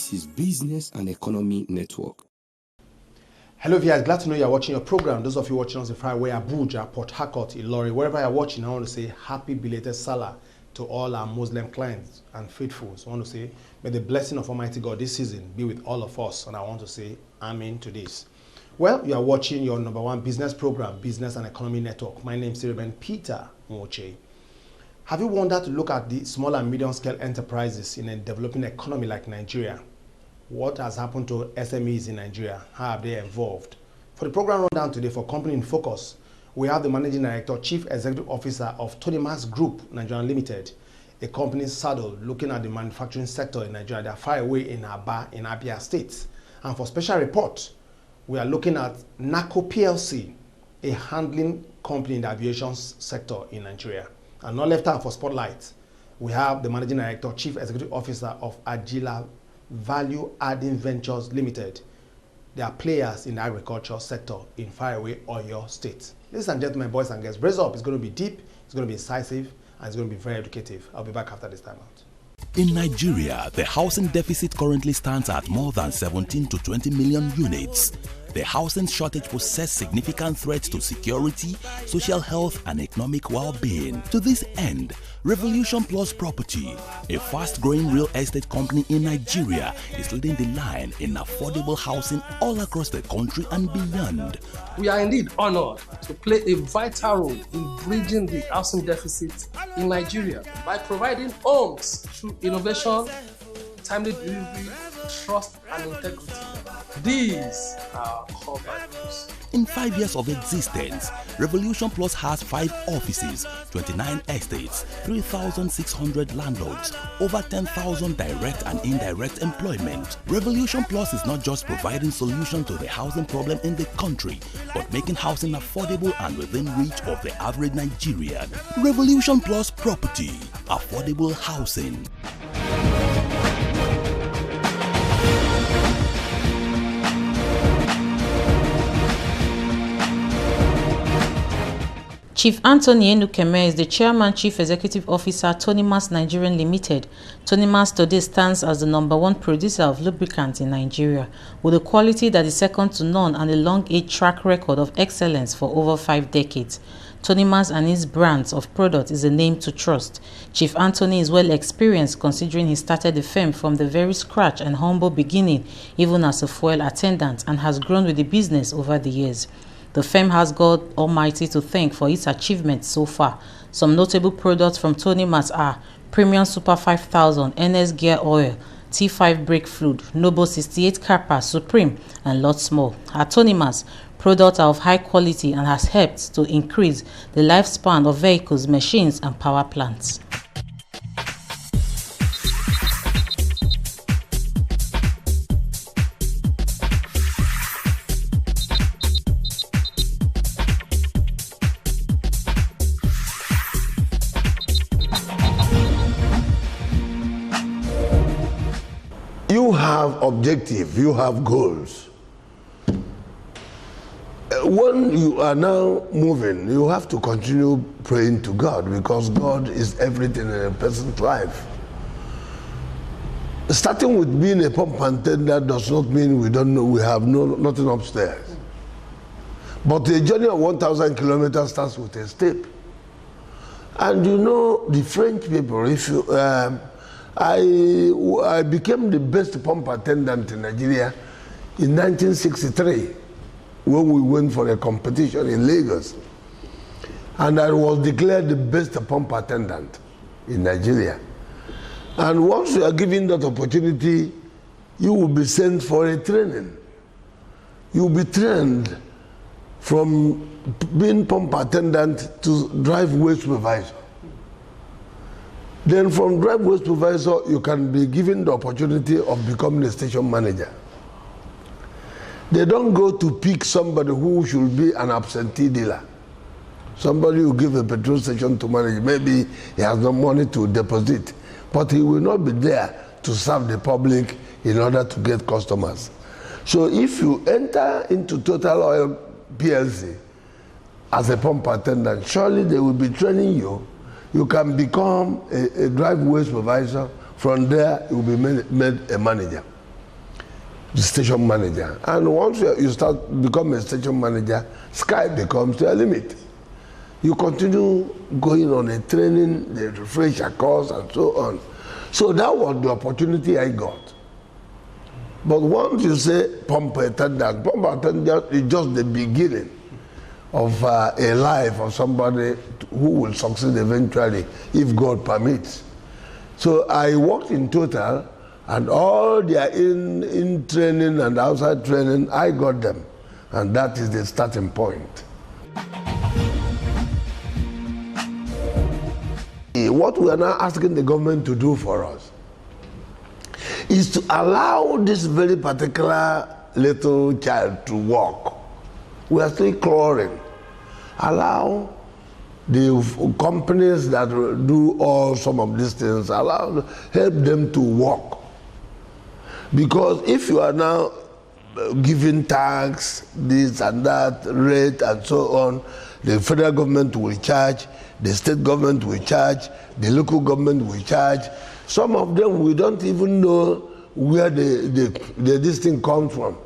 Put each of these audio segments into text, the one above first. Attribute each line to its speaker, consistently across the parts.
Speaker 1: This is Business and Economy Network.
Speaker 2: Hello viewers, glad to know you're watching your program. Those of you watching us in Faraway, Abuja, Port Harcourt, Ilori, wherever you're watching, I want to say happy belated Salah to all our Muslim clients and faithfuls. I want to say, may the blessing of Almighty God this season be with all of us. And I want to say, Amen to this. Well, you are watching your #1 business program, Business and Economy Network. My name is Reverend Peter Moche. Have you wondered to look at the small and medium scale enterprises in a developing economy like Nigeria? What has happened to SMEs in Nigeria? How have they evolved? For the program rundown today for Company in Focus, we have the Managing Director, Chief Executive Officer of TONIMAS Group, Nigeria Limited, a company saddled looking at the manufacturing sector in Nigeria. They are far away in Aba, in Abia State. And for special report, we are looking at N.A.H.C.O PLC, a handling company in the aviation sector in Nigeria. And not left out for spotlight, we have the Managing Director, Chief Executive Officer of AJILA Value Adding Ventures Limited. They are players in the agriculture sector in faraway Oyo State. Ladies and gentlemen, boys and girls, brace up. It's going to be deep, it's going to be incisive, and it's going to be very educative. I'll be back after this time out.
Speaker 3: In Nigeria, the housing deficit currently stands at more than 17 to 20 million units. The housing shortage poses significant threats to security, social health, and economic well-being. To this end, Revolution Plus Property, a fast-growing real estate company in Nigeria, is leading the line in affordable housing all across the country and beyond.
Speaker 4: We are indeed honored to play a vital role in bridging the housing deficit in Nigeria by providing homes through innovation, timely delivery, trust, and integrity. These are our core values.
Speaker 3: In 5 years of existence, Revolution Plus has 5 offices, 29 estates, 3,600 landlords, over 10,000 direct and indirect employment. Revolution Plus is not just providing solutions to the housing problem in the country, but making housing affordable and within reach of the average Nigerian. Revolution Plus Property, affordable housing.
Speaker 5: Chief Anthony Enukeme is the Chairman Chief Executive Officer TONIMAS Nigeria Limited. TONIMAS today stands as the #1 producer of lubricants in Nigeria, with a quality that is second to none and a long-age track record of excellence for over 5 decades. TONIMAS and his brands of product is a name to trust. Chief Anthony is well experienced considering he started the firm from the very scratch and humble beginning, even as a fuel attendant, and has grown with the business over the years. The firm has God Almighty to thank for its achievements so far. Some notable products from TONIMAS are Premium Super 5000, NS Gear Oil, T5 Brake Fluid, Noble 68 Kappa, Supreme, and lots more. At TONIMAS, products are of high quality and has helped to increase the lifespan of vehicles, machines, and power plants.
Speaker 6: You have objective, you have goals. When you are now moving, you have to continue praying to God, because God is everything in a person's life. Starting with being a pump attendant does not mean we don't know, we have nothing upstairs. But a journey of 1,000 kilometers starts with a step. And you know, the French people, if you, I became the best pump attendant in Nigeria in 1963 when we went for a competition in Lagos. And I was declared the best pump attendant in Nigeria. And once you are given that opportunity, you will be sent for a training. You will be trained from being pump attendant to driveway supervisor. Then from driveway supervisor, you can be given the opportunity of becoming a station manager. They don't go to pick somebody who should be an absentee dealer. Somebody who give a petrol station to manage, maybe he has no money to deposit, but he will not be there to serve the public in order to get customers. So if you enter into Total Oil PLC as a pump attendant, surely they will be training you. You can become a driveway supervisor. From there, you will be made a manager. the station manager. And once you start become a station manager, sky becomes your limit. You continue going on a training, the refresher course, and so on. So that was the opportunity I got. But once you say pump attendant is just the beginning of a life of somebody who will succeed eventually, if God permits. So I worked in Total, and all their in training and outside training, I got them. And that is the starting point. What we are now asking the government to do for us is to allow this very particular little child to walk. We are still crawling. Allow the companies that do all some of these things, help them to walk. Because if you are now giving tax, this and that, rate and so on, the federal government will charge, the state government will charge, the local government will charge. Some of them we don't even know where this thing comes from.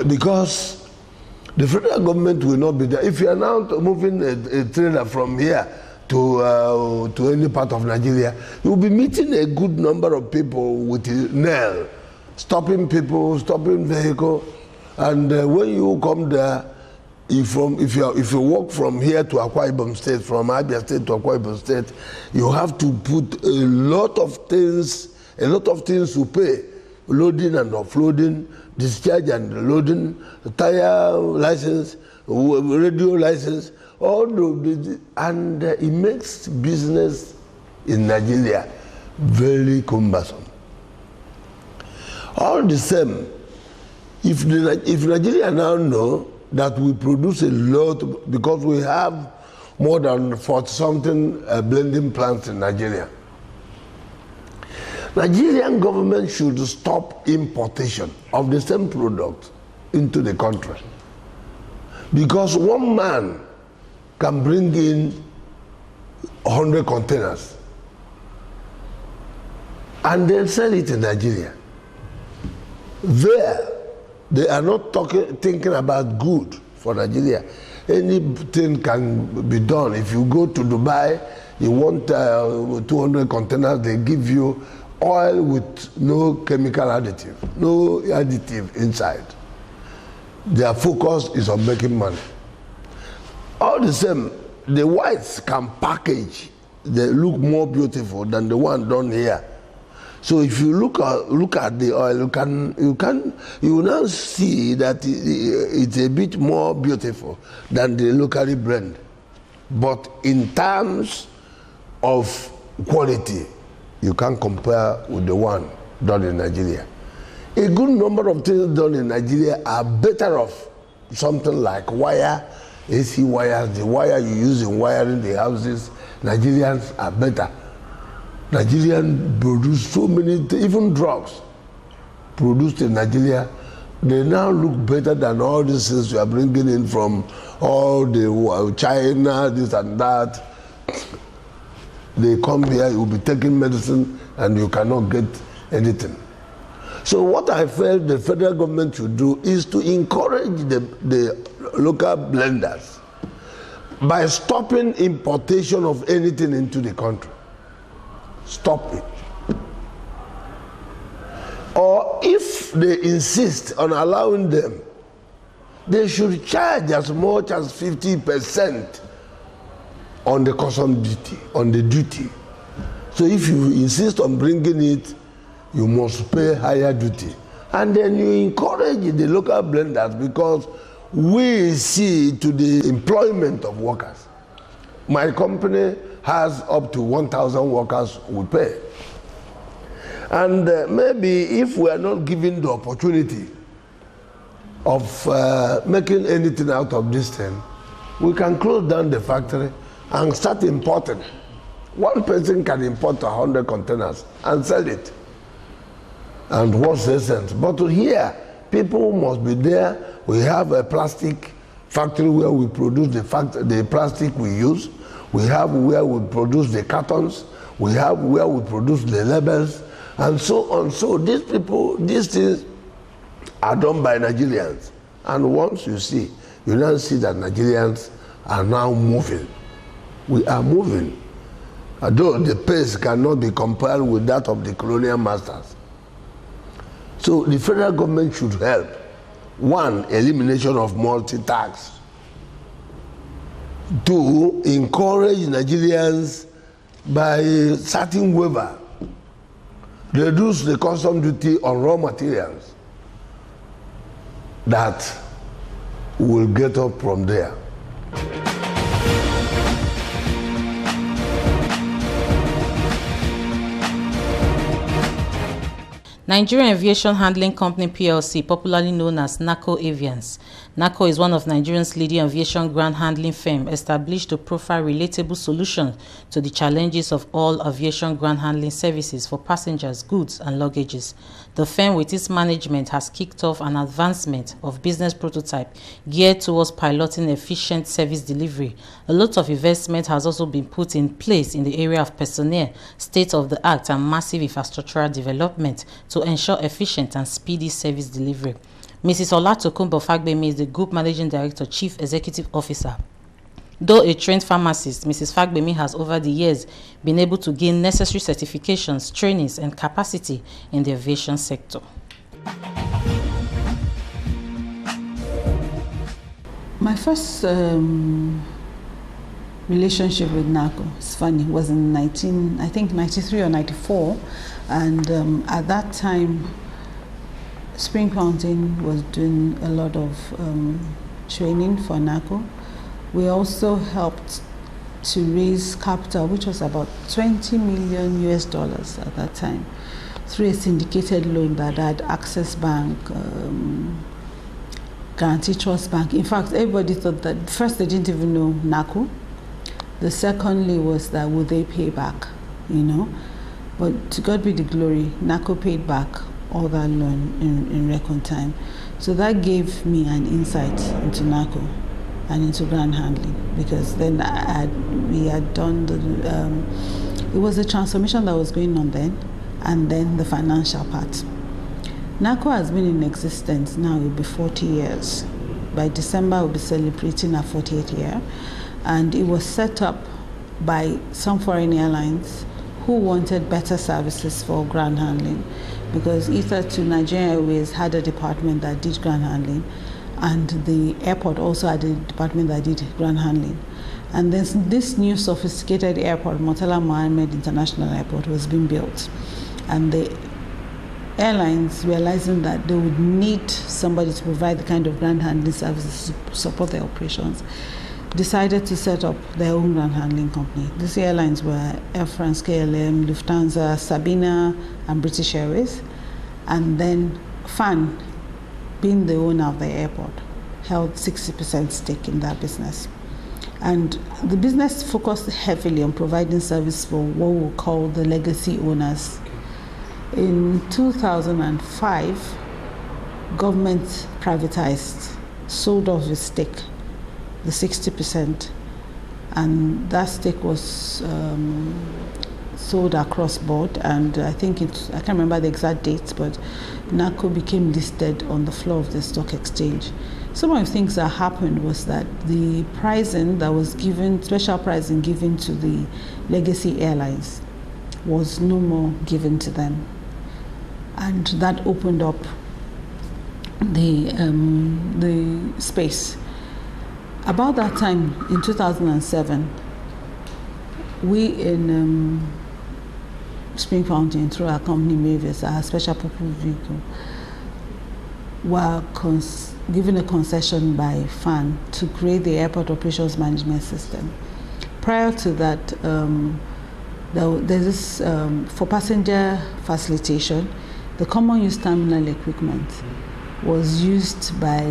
Speaker 6: Because the federal government will not be there. If you are now moving a trailer from here to any part of Nigeria, you will be meeting a good number of people with nail, stopping people, stopping vehicle, and when you come there, if you walk from here to Akwa Ibom State, from Abia State to Akwa Ibom State, you have to put a lot of things to pay, loading and offloading, discharge and loading, tire license, radio license, all those, and it makes business in Nigeria very cumbersome. All the same, if Nigeria now know that we produce a lot, because we have more than 40-something blending plants in Nigeria, Nigerian government should stop importation of the same product into the country. Because one man can bring in 100 containers and then sell it in Nigeria. There, they are not thinking about good for Nigeria. Anything can be done. If you go to Dubai, you want 200 containers, they give you oil with no chemical additive, no additive inside. Their focus is on making money. All the same, the whites can package, they look more beautiful than the one done here. So if you look at the oil, you will now see that it's a bit more beautiful than the locally blend. But in terms of quality, you can't compare with the one done in Nigeria. A good number of things done in Nigeria are better off. Something like wire, AC wires, the wire you use in wiring the houses, Nigerians are better. Nigerians produce so many, even drugs produced in Nigeria, they now look better than all these things you are bringing in from all the China, this and that. They come here, you will be taking medicine and you cannot get anything. So what I felt the federal government should do is to encourage the local blenders by stopping importation of anything into the country. Stop it. Or if they insist on allowing them, they should charge as much as 50% on the custom duty, on the duty. So if you insist on bringing it, you must pay higher duty. And then you encourage the local blenders, because we see to the employment of workers. My company has up to 1,000 workers we pay. And maybe if we are not given the opportunity of making anything out of this thing, we can close down the factory and start importing. One person can import 100 containers and sell it. And what's the sense? But here, people must be there. We have a plastic factory where we produce the plastic we use. We have where we produce the cartons. We have where we produce the labels. and so on. So these people, these things are done by Nigerians. And once you see, you now see that Nigerians are now moving. We are moving. Although the pace cannot be compared with that of the colonial masters. So the federal government should help. One, elimination of multi-tax. Two, encourage Nigerians by certain waiver. Reduce the custom duty on raw materials. That will get up from there.
Speaker 5: Nigerian Aviation Handling Company PLC, popularly known as N.A.H.C.O Avians. N.A.H.C.O is one of Nigeria's leading aviation ground handling firms, established to profile relatable solutions to the challenges of all aviation ground handling services for passengers, goods, and luggages. The firm, with its management, has kicked off an advancement of business prototype geared towards piloting efficient service delivery. A lot of investment has also been put in place in the area of personnel, state-of-the-art, and massive infrastructural development to ensure efficient and speedy service delivery. Mrs. Olatokunbo Fagbemi is the Group Managing Director, Chief Executive Officer. Though a trained pharmacist, Mrs. Fagbemi has over the years been able to gain necessary certifications, trainings, and capacity in the aviation sector.
Speaker 7: My first relationship with N.A.H.C.O, it's funny, was in 93 or 94, and at that time Spring Fountain was doing a lot of training for N.A.H.C.O. We also helped to raise capital, which was about $20 million at that time, through a syndicated loan that had Access Bank, Guarantee Trust Bank. In fact, everybody thought that first they didn't even know N.A.H.C.O. The secondly was that would they pay back, you know? But to God be the glory, N.A.H.C.O paid back all that loan in record time. So that gave me an insight into N.A.H.C.O and into ground handling, because then we had done it was a transformation that was going on then, and then the financial part. N.A.H.C.O has been in existence now, it will be 40 years. By December, we'll be celebrating our 40th year. And it was set up by some foreign airlines who wanted better services for ground handling, because Ether2 Nigerian Airways had a department that did ground handling, and the airport also had a department that did ground handling. And then this new sophisticated airport, Murtala Mohammed International Airport, was being built. And the airlines, realizing that they would need somebody to provide the kind of ground handling services to support their operations, decided to set up their own ground handling company. These airlines were Air France, KLM, Lufthansa, Sabina, and British Airways. And then FAN, being the owner of the airport, held 60% stake in that business. And the business focused heavily on providing service for what we call the legacy owners. In 2005, government privatized, sold off its stake, the 60%, and that stake was sold across board, and I can't remember the exact dates, but N.A.H.C.O became listed on the floor of the stock exchange. Some of the things that happened was that the pricing that was given, special pricing given to the legacy airlines, was no more given to them, and that opened up the space. About that time, in 2007, we in Spring Fountain, through our company Mavis, our special purpose vehicle, were given a concession by FAN to create the airport operations management system. Prior to that, there's this, for passenger facilitation, the common use terminal equipment was used by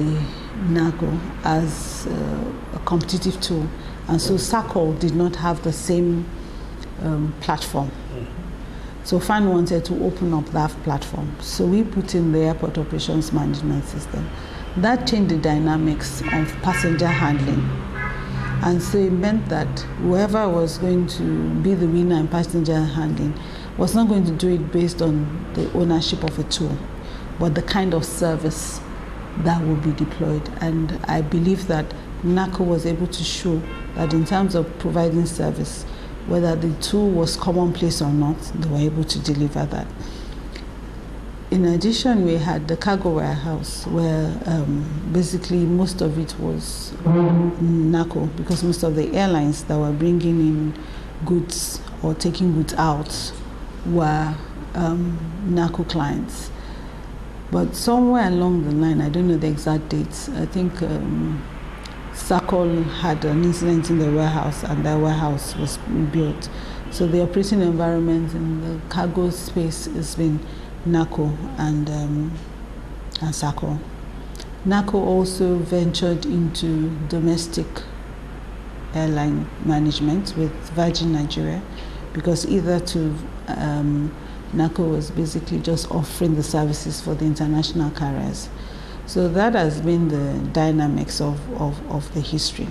Speaker 7: N.A.H.C.O as a competitive tool, and so SACO did not have the same platform. So FAN wanted to open up that platform. So we put in the airport operations management system. That changed the dynamics of passenger handling. And so it meant that whoever was going to be the winner in passenger handling was not going to do it based on the ownership of a tool, but the kind of service that will be deployed. And I believe that N.A.H.C.O was able to show that in terms of providing service, whether the tool was commonplace or not, they were able to deliver that. In addition, we had the cargo warehouse where basically most of it was N.A.H.C.O, because most of the airlines that were bringing in goods or taking goods out were N.A.H.C.O clients. But somewhere along the line, I don't know the exact dates, I think S.A.C.O had an incident in the warehouse and their warehouse was rebuilt. So the operating environment in the cargo space has been N.A.H.C.O and S.A.C.O. N.A.H.C.O also ventured into domestic airline management with Virgin Nigeria, because either to N.A.H.C.O was basically just offering the services for the international carriers. So that has been the dynamics of the history.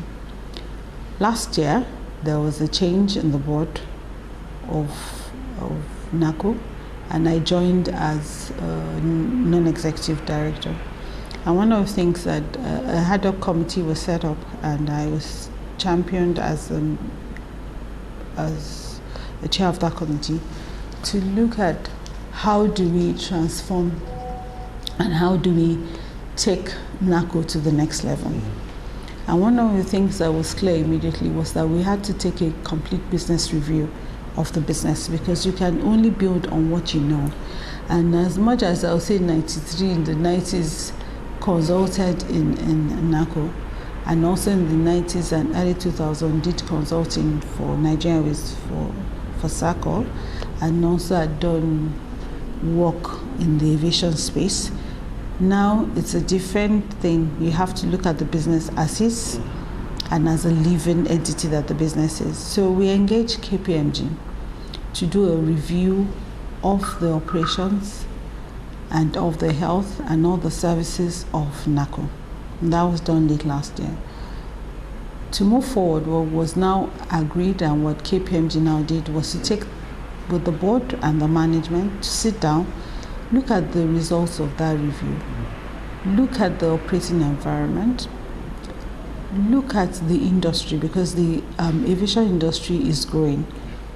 Speaker 7: Last year, there was a change in the board of N.A.H.C.O, and I joined as a non-executive director. And one of the things that a ad hoc committee was set up, and I was championed as the chair of that committee, to look at how do we transform and how do we take N.A.H.C.O to the next level. And one of the things that was clear immediately was that we had to take a complete business review of the business, because you can only build on what you know. And as much as I'll say 93, in the 90s consulted in N.A.H.C.O, and also in the 90s and early 2000s did consulting for Nigeria for S.A.C.O, and also had done work in the aviation space. Now it's a different thing. You have to look at the business as is and as a living entity that the business is. So we engaged KPMG to do a review of the operations and of the health and all the services of N.A.H.C.O. And that was done late last year. To move forward, what was now agreed and what KPMG now did was to take with the board and the management to sit down, look at the results of that review, look at the operating environment, look at the industry, because the aviation industry is growing.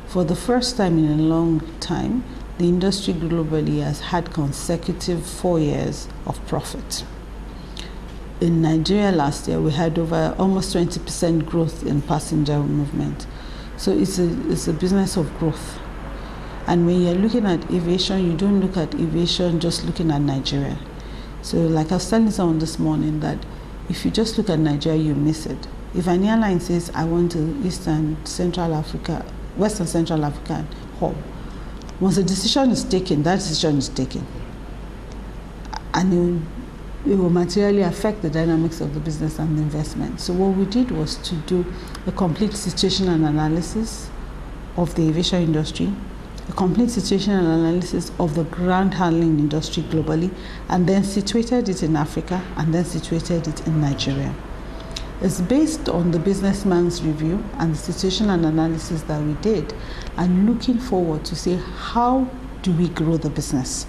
Speaker 7: For the first time in a long time, the industry globally has had consecutive 4 years of profit. In Nigeria last year, we had over almost 20% growth in passenger movement. So it's a business of growth. And when you're looking at aviation, you don't look at aviation just looking at Nigeria. So like I was telling someone this morning that if you just look at Nigeria, you miss it. If an airline says, I want to Western Central African hub, once a decision is taken, that decision is taken. And it will materially affect the dynamics of the business and the investment. So what we did was to do a complete situational analysis of the aviation industry, a complete situational analysis of the ground handling industry globally, and then situated it in Africa, and then situated it in Nigeria. It's based on the businessman's review and the situational analysis that we did, and looking forward to say, how do we grow the business?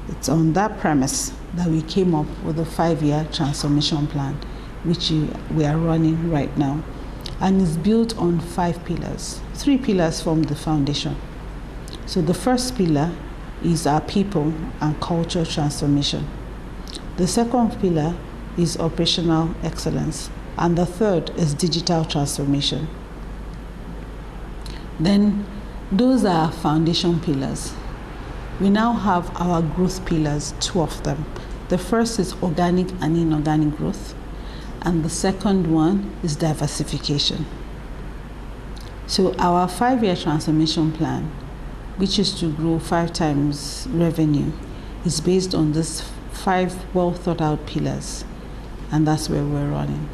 Speaker 7: It's on that premise that we came up with a 5-year transformation plan, which we are running right now. And it's built on 5 pillars. 3 pillars form the foundation. So the first pillar is our people and culture transformation. The second pillar is operational excellence. And the third is digital transformation. Then those are our foundation pillars. We now have our growth pillars, 2 of them. The first is organic and inorganic growth, and the second one is diversification. So our 5-year transformation plan, which is to grow 5 times revenue, is based on these 5 well thought out pillars, and that's where we're running.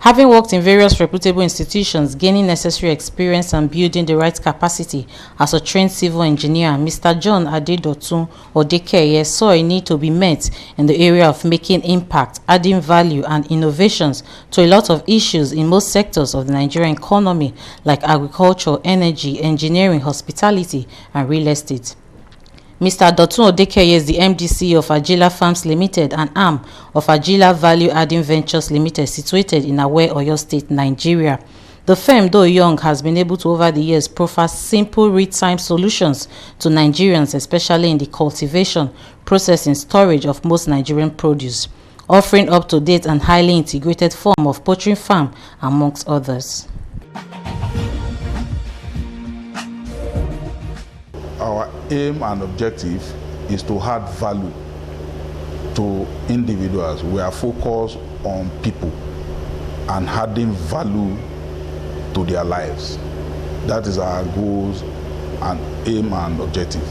Speaker 5: Having worked in various reputable institutions, gaining necessary experience and building the right capacity as a trained civil engineer, Mr. John Adedotun Odekeye saw a need to be met in the area of making impact, adding value and innovations to a lot of issues in most sectors of the Nigerian economy like agriculture, energy, engineering, hospitality and real estate. Mr. Dotun Odekeye is the MD/CEO of AJILA Farms Limited, an arm of AJILA Value Adding Ventures Limited, situated in Awe, Oyo State, Nigeria. The firm, though young, has been able to over the years proffer simple real-time solutions to Nigerians, especially in the cultivation, processing, storage of most Nigerian produce, offering up-to-date and highly integrated form of poultry farm, amongst others.
Speaker 8: Our aim and objective is to add value to individuals. We are focused on people and adding value to their lives. That is our goals and aim and objective.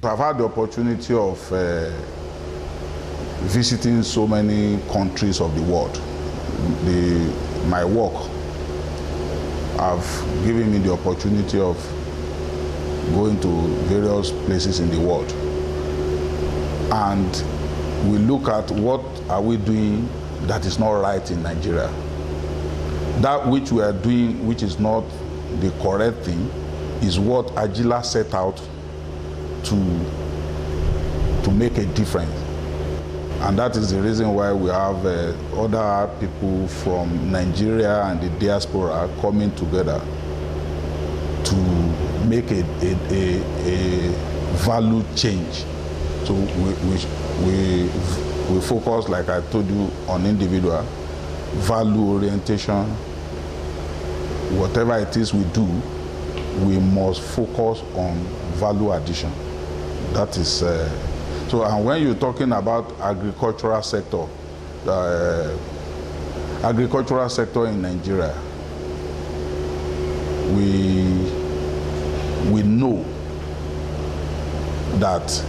Speaker 8: I've had the opportunity of visiting so many countries of the world. My work have given me the opportunity of going to various places in the world. And we look at what are we doing that is not right in Nigeria. That which we are doing, which is not the correct thing, is what AJILA set out to make a difference. And that is the reason why we have other people from Nigeria and the diaspora coming together to make a value change. So we focus, like I told you, on individual value orientation. Whatever it is we do, we must focus on value addition. That is so, and when you're talking about agricultural sector, the agricultural sector in Nigeria, we know that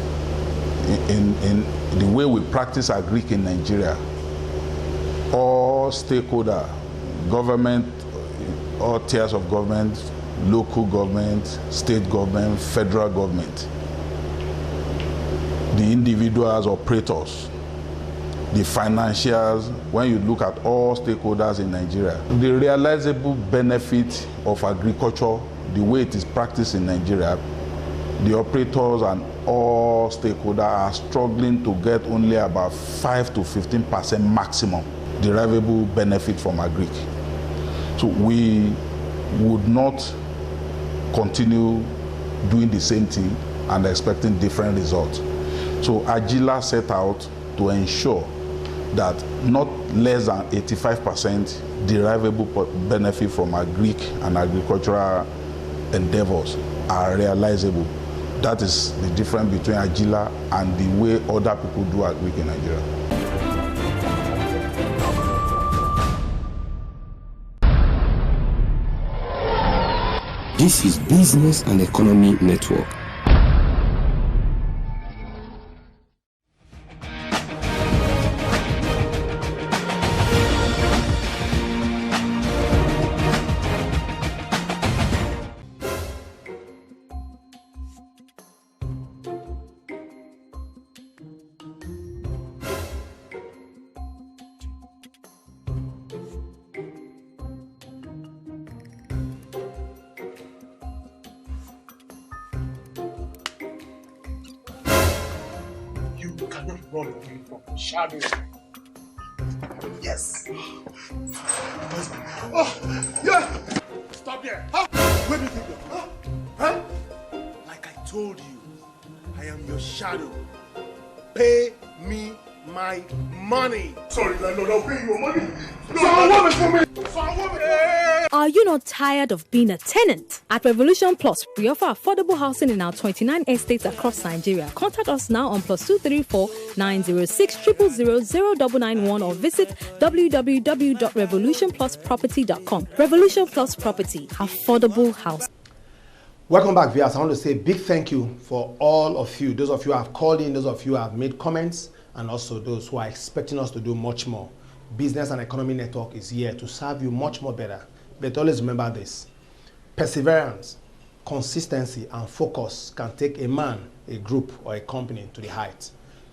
Speaker 8: in the way we practice agric in Nigeria, all stakeholders, government, all tiers of government, local government, state government, federal government, the individuals, operators, the financials, when you look at all stakeholders in Nigeria, the realizable benefit of agriculture, the way it is practiced in Nigeria, the operators and all stakeholders are struggling to get only about 5 to 15% maximum derivable benefit from agric. So we would not continue doing the same thing and expecting different results. So AJILA set out to ensure that not less than 85% derivable benefit from agric and agricultural endeavors are realizable. That is the difference between AJILA and the way other people do agric in Nigeria.
Speaker 1: This is Business and Economy Network.
Speaker 9: You cannot run away from the shadow. Yes. Oh, yeah. Stop there. Huh? Where do you think you're going? Huh? Like I told you, I am your shadow. Pay me my money. Sorry, landlord, I'll pay you your money. Find a woman for me. Find a woman.
Speaker 10: Are you not tired of being a tenant? At Revolution Plus, we offer affordable housing in our 29 estates across Nigeria. Contact us now on +234 906 000 0991 or visit www.revolutionplusproperty.com. Revolution Plus Property, affordable house.
Speaker 2: Welcome back, viewers. I want to say a big thank you for all of you. Those of you who have called in, those of you who have made comments, and also those who are expecting us to do much more. Business and Economy Network is here to serve you much more better. But always remember this: perseverance, consistency, and focus can take a man, a group, or a company to the heights.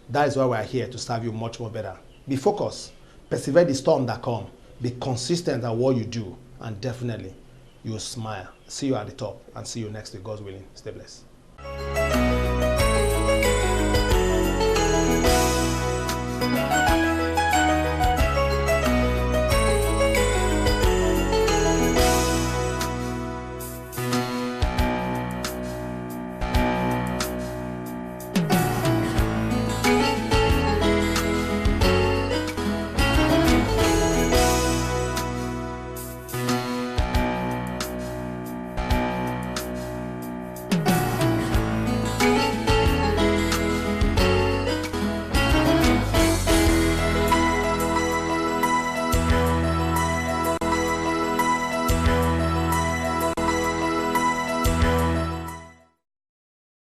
Speaker 2: That is why we are here to serve you much more better. Be focused, persevere the storm that comes, be consistent at what you do, and definitely you will smile. See you at the top, and see you next week, God's willing. Stay blessed.